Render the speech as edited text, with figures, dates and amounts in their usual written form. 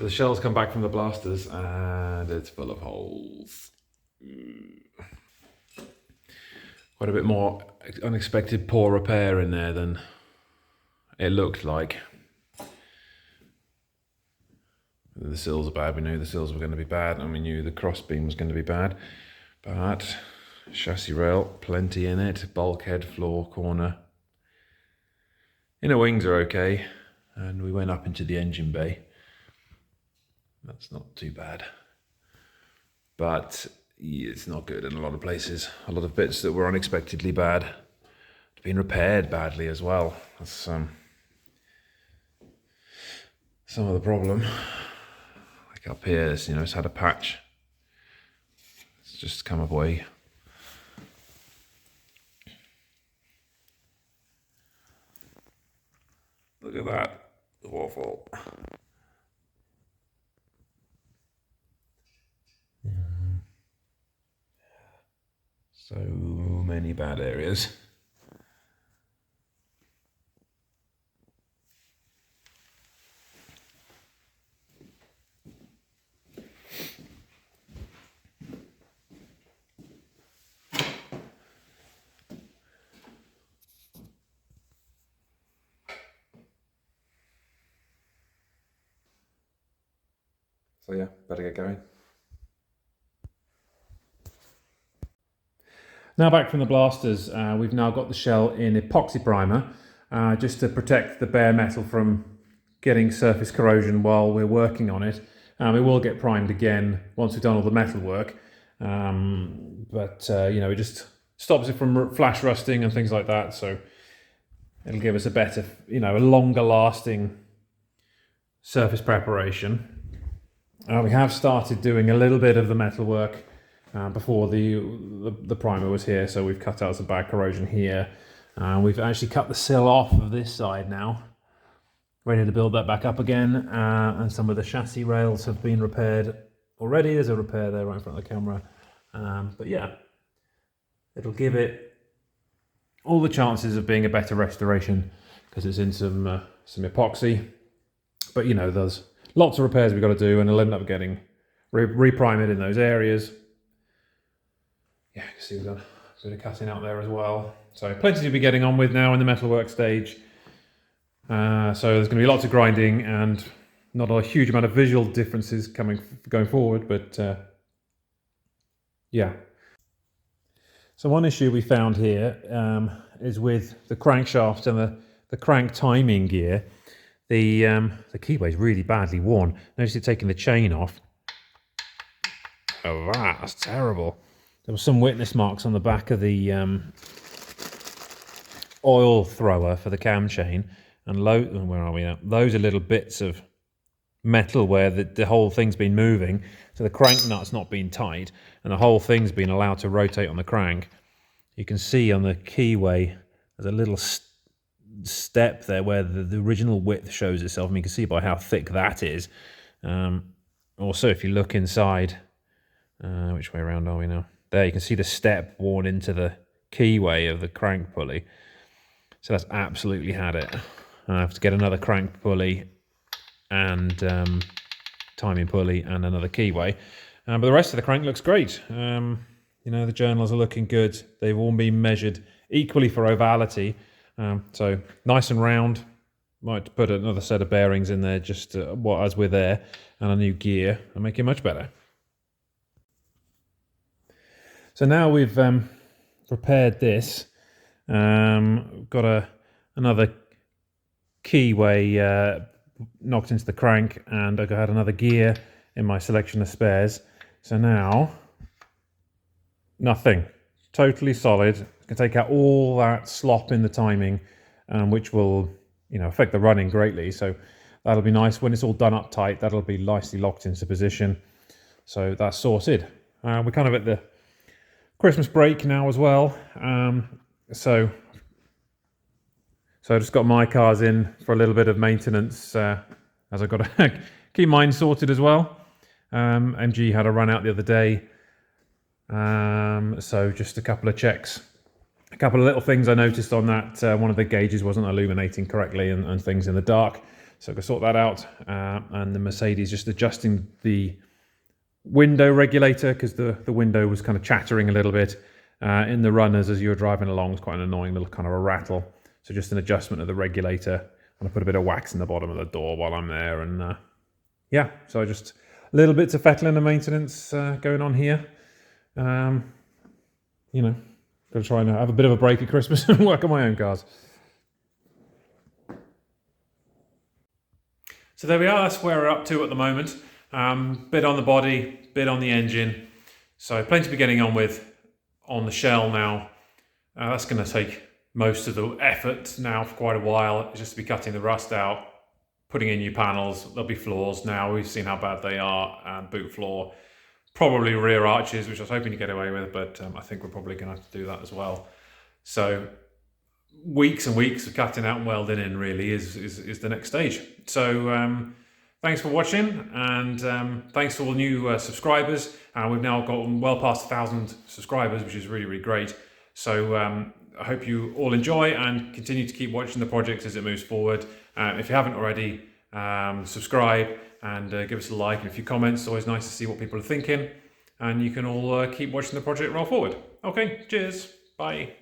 the shell's come back from the blasters and it's full of holes. Quite a bit more unexpected poor repair in there than it looked like. The sills are bad. We knew the sills were going to be bad, and we knew the crossbeam was going to be bad. But chassis rail, plenty in it. Bulkhead, floor, corner. Inner wings are okay. And we went up into the engine bay. That's not too bad. But it's not good in a lot of places. A lot of bits that were unexpectedly bad have been repaired badly as well. That's some of the problem. Like up here, it's had a patch. It's just come away. Look at that. Awful. So many bad areas. So yeah, better get going. Now back from the blasters, we've now got the shell in epoxy primer, just to protect the bare metal from getting surface corrosion while we're working on it. We will get primed again once we've done all the metal work, but it just stops it from flash rusting and things like that, so it'll give us a better, a longer lasting surface preparation. We have started doing a little bit of the metal work before the primer was here, so we've cut out some bad corrosion here. We've actually cut the sill off of this side now, ready to build that back up again, and some of the chassis rails have been repaired already. There's a repair there right in front of the camera, but yeah, it'll give it all the chances of being a better restoration because it's in some epoxy. But there's lots of repairs we've got to do, and it'll end up getting reprimed in those areas. Yeah, you can see we've got a bit of cutting out there as well. So plenty to be getting on with now in the metalwork stage. So there's going to be lots of grinding and not a huge amount of visual differences going forward, but yeah. So one issue we found here is with the crankshaft and the crank timing gear. The keyway is really badly worn. Notice you're taking the chain off. Oh, that's terrible. There were some witness marks on the back of the oil thrower for the cam chain, and where are we now? Those are little bits of metal where the whole thing's been moving, so the crank nut's not been tight, and the whole thing's been allowed to rotate on the crank. You can see on the keyway there's a little step there where the original width shows itself, and you can see by how thick that is. Also, if you look inside, which way around are we now? There, you can see the step worn into the keyway of the crank pulley. So that's absolutely had it. I have to get another crank pulley and timing pulley and another keyway. But the rest of the crank looks great. The journals are looking good. They've all been measured equally for ovality. So nice and round. Might put another set of bearings in there just as we're there, and a new gear, and make it much better. So now we've prepared this. Got another keyway knocked into the crank, and I had another gear in my selection of spares. So now, nothing. Totally solid. Can take out all that slop in the timing, which will, affect the running greatly. So that'll be nice when it's all done up tight. That'll be nicely locked into position. So that's sorted. We're kind of at the Christmas break now as well. So I just got my cars in for a little bit of maintenance, as I've got to keep mine sorted as well. MG had a run out the other day. So just a couple of checks. A couple of little things I noticed on that. One of the gauges wasn't illuminating correctly and things in the dark. So I can sort that out. And the Mercedes just adjusting the window regulator because the window was kind of chattering a little bit in the runners as you were driving along. It's quite an annoying little kind of a rattle. So just an adjustment of the regulator. And I put a bit of wax in the bottom of the door while I'm there. And yeah, so just little bits of fettling and maintenance going on here. You know, got to try and have a bit of a break at Christmas and work on my own cars. So there we are, that's where we're up to at the moment. Bit on the body, bit on the engine. So plenty to be getting on with on the shell now. That's going to take most of the effort now for quite a while. It's just to be cutting the rust out, putting in new panels. There'll be floors now. We've seen how bad they are. Boot floor, probably rear arches, which I was hoping to get away with, but I think we're probably going to have to do that as well. So weeks and weeks of cutting out and welding in really is the next stage. So thanks for watching, and thanks to all new subscribers. We've now gotten well past 1,000 subscribers, which is really, really great. So I hope you all enjoy and continue to keep watching the project as it moves forward. If you haven't already, subscribe and give us a like and a few comments. It's always nice to see what people are thinking, and you can all keep watching the project roll forward. Okay, cheers, bye.